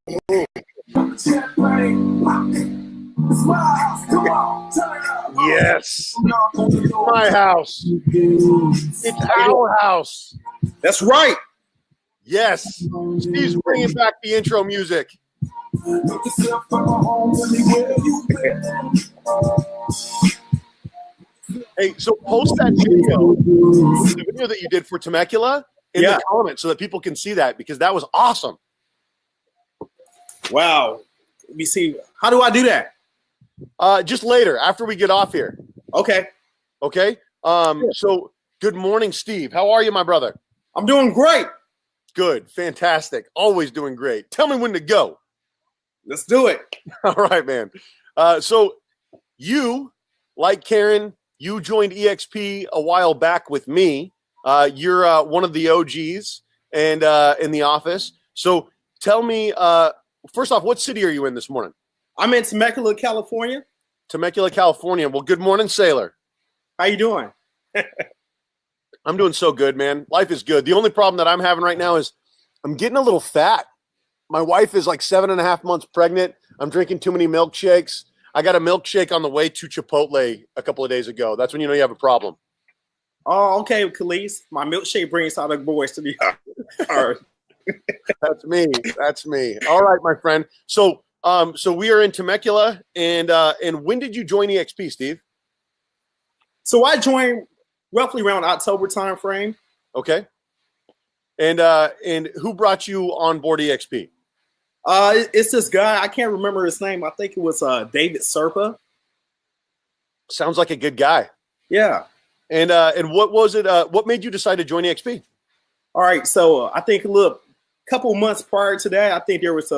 Yes. It's my house. It's our house. That's right. Yes. Steve's bringing back the intro music. Hey, so post that video, the video that you did for Temecula in the comments so that people can see that, because that was awesome. Wow. Let me see. How do I do that? Just later, after we get off here. Okay. Okay. So good morning, Steve. How are you, my brother? I'm doing great. Good. Fantastic. Always doing great. Tell me when to go. Let's do it. All right, man. So you, like Karen, you joined eXp a while back with me. You're one of the OGs and in the office. So tell me, first off, what city are you in this morning? I'm in Temecula, California. Temecula, California. Well, good morning, sailor. How you doing? I'm doing so good, man. Life is good. The only problem that I'm having right now is I'm getting a little fat. My wife is like 7.5 months pregnant. I'm drinking too many milkshakes. I got a milkshake on the way to Chipotle a couple of days ago. That's when you know you have a problem. Oh, okay, Khalees. My milkshake brings all the boys to the yard. That's me. That's me. All right, my friend. So we are in Temecula, and when did you join eXp, Steve? So I joined roughly around October time frame. Okay. And who brought you on board eXp? It's this guy. I can't remember his name. I think it was David Serpa. Sounds like a good guy. Yeah. And what was it? What made you decide to join eXp? All right. So I think a couple months prior to that, I think there was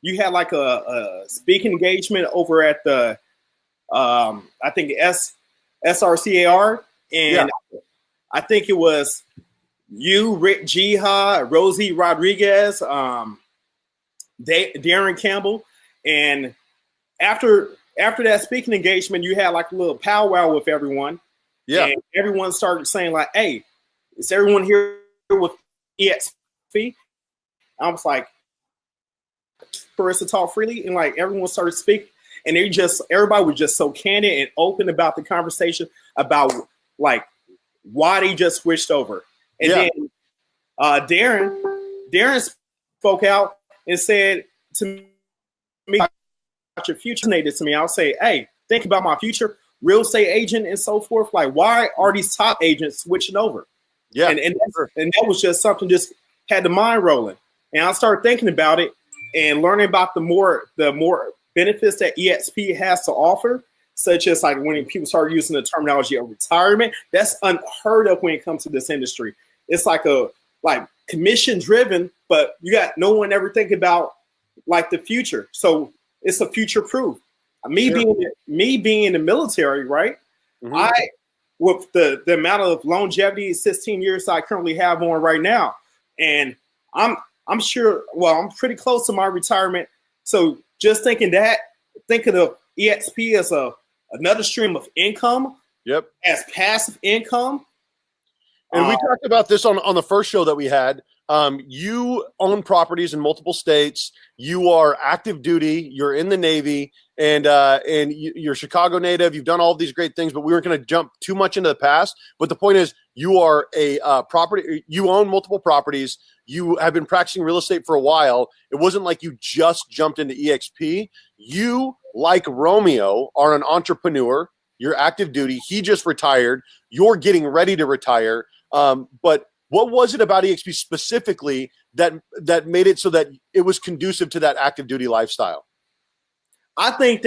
you had like a speaking engagement over at the I think SRCAR, and I think it was you, Rick Jiha, Rosie Rodriguez, Darren Campbell, and after that speaking engagement, you had like a little powwow with everyone. Yeah, and everyone started saying like, "Hey, is everyone here with eXp?" I was like, for us to talk freely, and like everyone started speaking, and everybody was just so candid and open about the conversation about like why they just switched over. And then Darren spoke out and said to me, about your future, to me, I'll say, hey, think about my future, real estate agent and so forth. Like, why are these top agents switching over? Yeah. And that was just something just had the mind rolling. And I started thinking about it and learning about the more benefits that eXp has to offer, such as like when people start using the terminology of retirement. That's unheard of when it comes to this industry. It's like commission driven, but you got no one ever think about like the future. So it's a future proof. Me being in the military, right? Mm-hmm. With the amount of longevity, 16 years I currently have on right now, and I'm sure. Well, I'm pretty close to my retirement. So just thinking of eXp as another stream of income. Yep. As passive income. And we talked about this on the first show that we had. You own properties in multiple states. You are active duty. You're in the Navy, and you're a Chicago native. You've done all of these great things, but we weren't going to jump too much into the past. But the point is, you are a property. You own multiple properties. You have been practicing real estate for a while. It wasn't like you just jumped into eXp. You, like Romeo, are an entrepreneur. You're active duty. He just retired. You're getting ready to retire. But what was it about eXp specifically that made it so that it was conducive to that active duty lifestyle? I think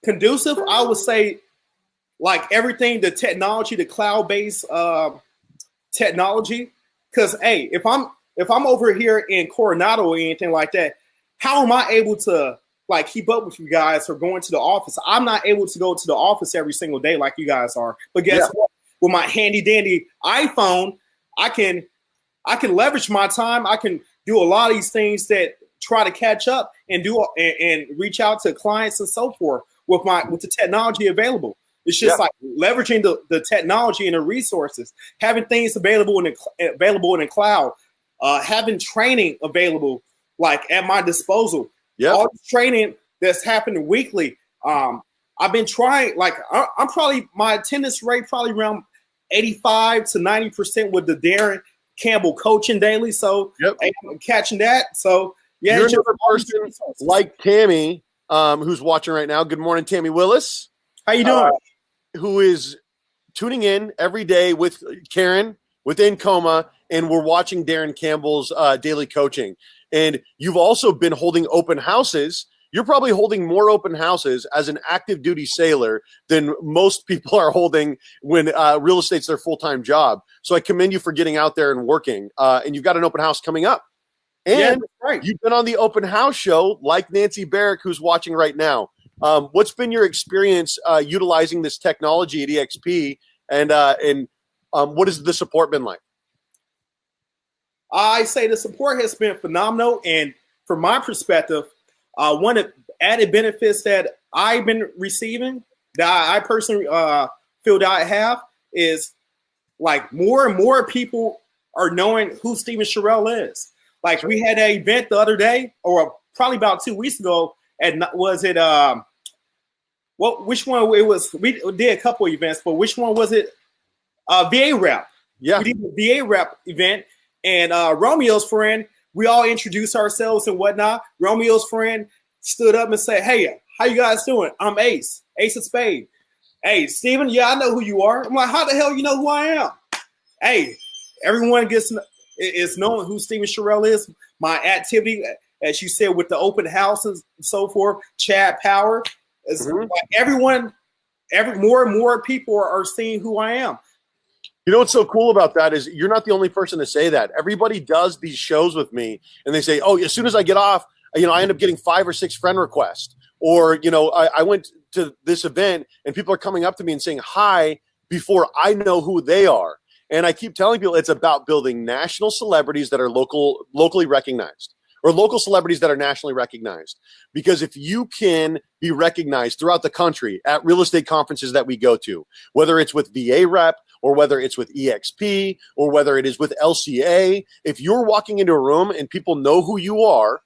conducive, I would say, like everything, the technology, the cloud-based technology. Because hey, if I'm over here in Coronado or anything like that, how am I able to like keep up with you guys or going to the office? I'm not able to go to the office every single day like you guys are. But guess what? With my handy dandy iPhone, I can leverage my time. I can do a lot of these things that try to catch up and and reach out to clients and so forth with the technology available. It's just like leveraging the technology and the resources, having things available in the cloud, having training available like at my disposal. Yeah. All this training that's happening weekly. I've been trying, like I'm probably, my attendance rate probably around 85 to 90% with the Darren Campbell coaching daily. So I'm catching that. So yeah. You're another person like Tammy, who's watching right now. Good morning, Tammy Willis. How you doing? Who is tuning in every day with Karen, with Incoma, and we're watching Darren Campbell's daily coaching. And you've also been holding open houses. You're probably holding more open houses as an active duty sailor than most people are holding when real estate's their full-time job. So I commend you for getting out there and working. And you've got an open house coming up. And you've been on the open house show like Nancy Barrick, who's watching right now. What's been your experience utilizing this technology at eXp, and what has the support been like? I say the support has been phenomenal. And from my perspective, one of the added benefits that I've been receiving, that I personally feel that I have, is like more and more people are knowing who Steven Shearrill is. Like we had an event the other day, or probably about 2 weeks ago, and was it which one it was? We did a couple events, but which one was it? VA rep. Yeah, we did the VA rep event, and Romeo's friend. We all introduced ourselves and whatnot. Romeo's friend stood up and said, "Hey, how you guys doing? I'm Ace of Spade. Hey, Steven, yeah, I know who you are." I'm like, "How the hell you know who I am?" Hey, everyone is knowing who Steven Shearrill is. My activity, as you said, with the open houses and so forth, Chad Power, is like everyone, more and more people are seeing who I am. You know what's so cool about that is you're not the only person to say that. Everybody does these shows with me, and they say, "Oh, as soon as I get off, I end up getting 5 or 6 friend requests." Or, I went to this event, and people are coming up to me and saying hi before I know who they are. And I keep telling people it's about building national celebrities that are locally recognized, or local celebrities that are nationally recognized. Because if you can be recognized throughout the country at real estate conferences that we go to, whether it's with VA Rep, or whether it's with eXp, or whether it is with LCA, if you're walking into a room and people know who you are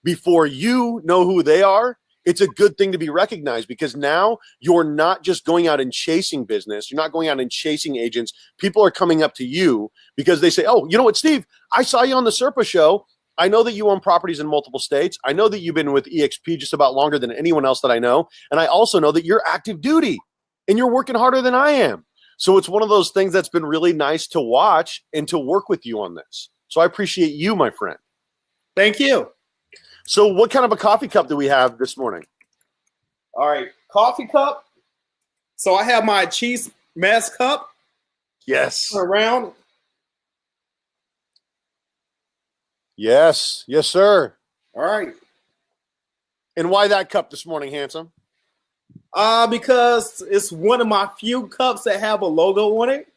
before you know who they are, it's a good thing to be recognized, because now you're not just going out and chasing business. You're not going out and chasing agents. People are coming up to you because they say, "Oh, you know what, Steve? I saw you on the Serpa show. I know that you own properties in multiple states. I know that you've been with eXp just about longer than anyone else that I know. And I also know that you're active duty and you're working harder than I am." So it's one of those things that's been really nice to watch and to work with you on this. So I appreciate you, my friend. Thank you. So what kind of a coffee cup do we have this morning? All right, coffee cup. So I have my cheese mess cup. Yes. Around. Yes. Yes, sir. All right. And why that cup this morning, handsome? Because it's one of my few cups that have a logo on it.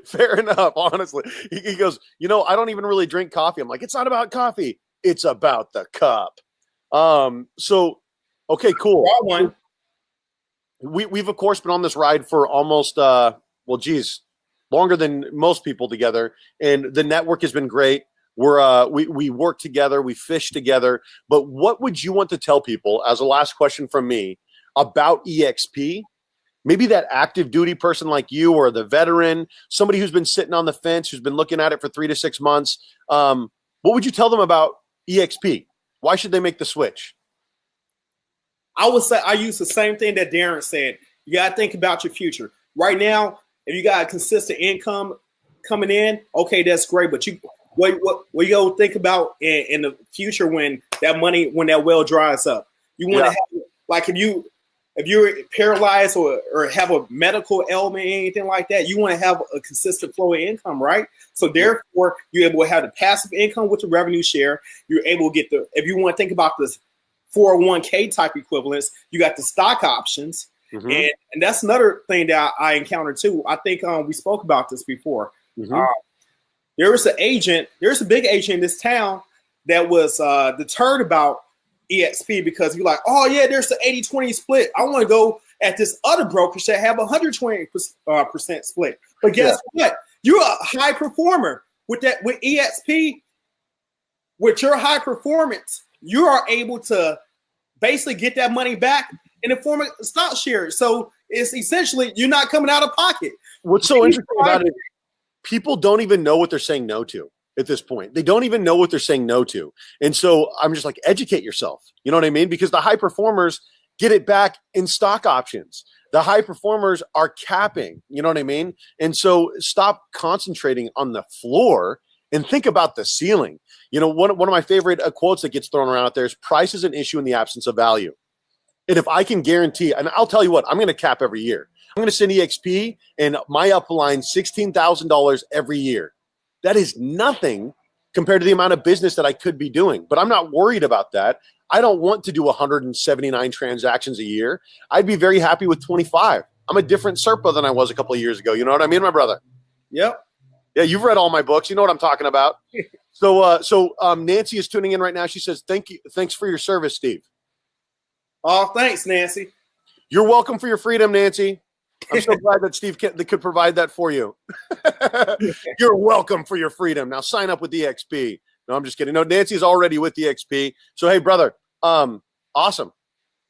Fair enough, honestly. He goes, I don't even really drink coffee. I'm like, it's not about coffee. It's about the cup. So, okay, cool. One. We've, of course, been on this ride for almost, longer than most people together. And the network has been great. We work together, we fish together. But what would you want to tell people, as a last question from me, about eXp? Maybe that active duty person like you, or the veteran, somebody who's been sitting on the fence, who's been looking at it for 3 to 6 months. What would you tell them about eXp? Why should they make the switch? I would say I use the same thing that Darren said. You got to think about your future. Right now, if you got a consistent income coming in, okay, that's great. But what you go think about in the future when that well dries up? You want to have, like, if you're paralyzed or have a medical ailment, anything like that, you want to have a consistent flow of income, right? So therefore, you're able to have the passive income with the revenue share. You're able to get if you want to think about this 401k type equivalents, you got the stock options. Mm-hmm. And that's another thing that I encountered too. I think we spoke about this before. Mm-hmm. There's a big agent in this town that was deterred about eXp because you're like, "Oh yeah, there's the 80-20 split. I want to go at this other brokerage that have 120% split." But guess what? You're a high performer with eXp. with your high performance, you are able to basically get that money back in the form of stock shares. So it's essentially you're not coming out of pocket. What's so interesting about it, people don't even know what they're saying no to at this point. They don't even know what they're saying no to. And so I'm just like, educate yourself. You know what I mean? Because the high performers get it back in stock options. The high performers are capping. You know what I mean? And so stop concentrating on the floor and think about the ceiling. You know, one of my favorite quotes that gets thrown around out there is price is an issue in the absence of value. And if I can guarantee, and I'll tell you what, I'm going to cap every year. I'm going to send eXp and my upline $16,000 every year. That is nothing compared to the amount of business that I could be doing. But I'm not worried about that. I don't want to do 179 transactions a year. I'd be very happy with 25. I'm a different Serpa than I was a couple of years ago. You know what I mean, my brother? Yep. Yeah, you've read all my books. You know what I'm talking about. So Nancy is tuning in right now. She says, "Thank you, thanks for your service, Steve." Oh, thanks, Nancy. You're welcome for your freedom, Nancy. I'm so glad that Steve could provide that for you. You're welcome for your freedom. Now sign up with eXp. No, I'm just kidding. No, Nancy's already with eXp. So, hey, brother, awesome.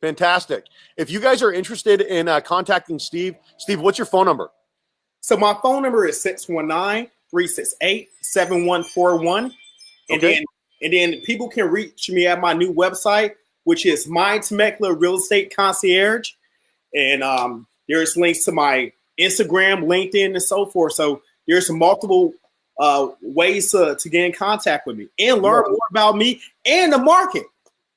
Fantastic. If you guys are interested in contacting Steve, what's your phone number? So my phone number is 619-368-7141. And then people can reach me at my new website, which is My Temecula Real Estate Concierge. And there's links to my Instagram, LinkedIn, and so forth. So there's multiple ways to get in contact with me and learn more about me and the market.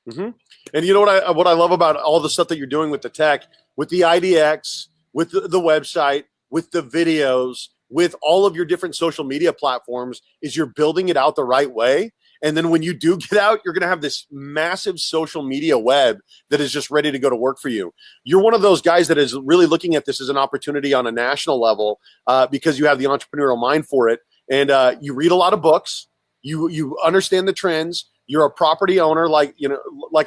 Mm-hmm. And you know what I love about all the stuff that you're doing with the tech, with the IDX, with the website, with the videos, with all of your different social media platforms, is you're building it out the right way. And then when you do get out, you're going to have this massive social media web that is just ready to go to work for you. You're one of those guys that is really looking at this as an opportunity on a national level because you have the entrepreneurial mind for it. And you read a lot of books. You understand the trends. You're a property owner, like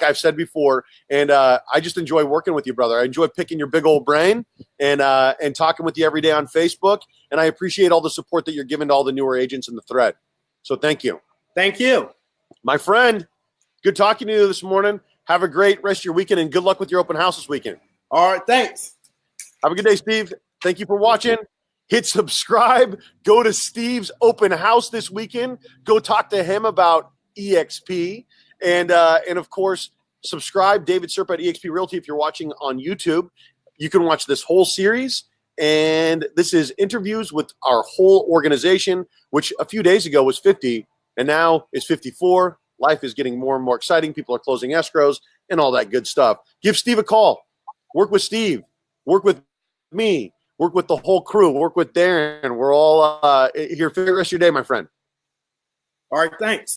I've said before. And I just enjoy working with you, brother. I enjoy picking your big old brain and talking with you every day on Facebook. And I appreciate all the support that you're giving to all the newer agents in the thread. So thank you. Thank you. My friend, good talking to you this morning. Have a great rest of your weekend and good luck with your open house this weekend. All right, thanks. Have a good day, Steve. Thank you for watching. Hit subscribe. Go to Steve's open house this weekend. Go talk to him about eXp. And of course, subscribe, David Serpa at eXp Realty. If you're watching on YouTube, you can watch this whole series. And this is interviews with our whole organization, which a few days ago was 50. And now it's 54. Life is getting more and more exciting. People are closing escrows and all that good stuff. Give Steve a call. Work with Steve. Work with me. Work with the whole crew. Work with Darren. We're all here for the rest of your day, my friend. All right, thanks.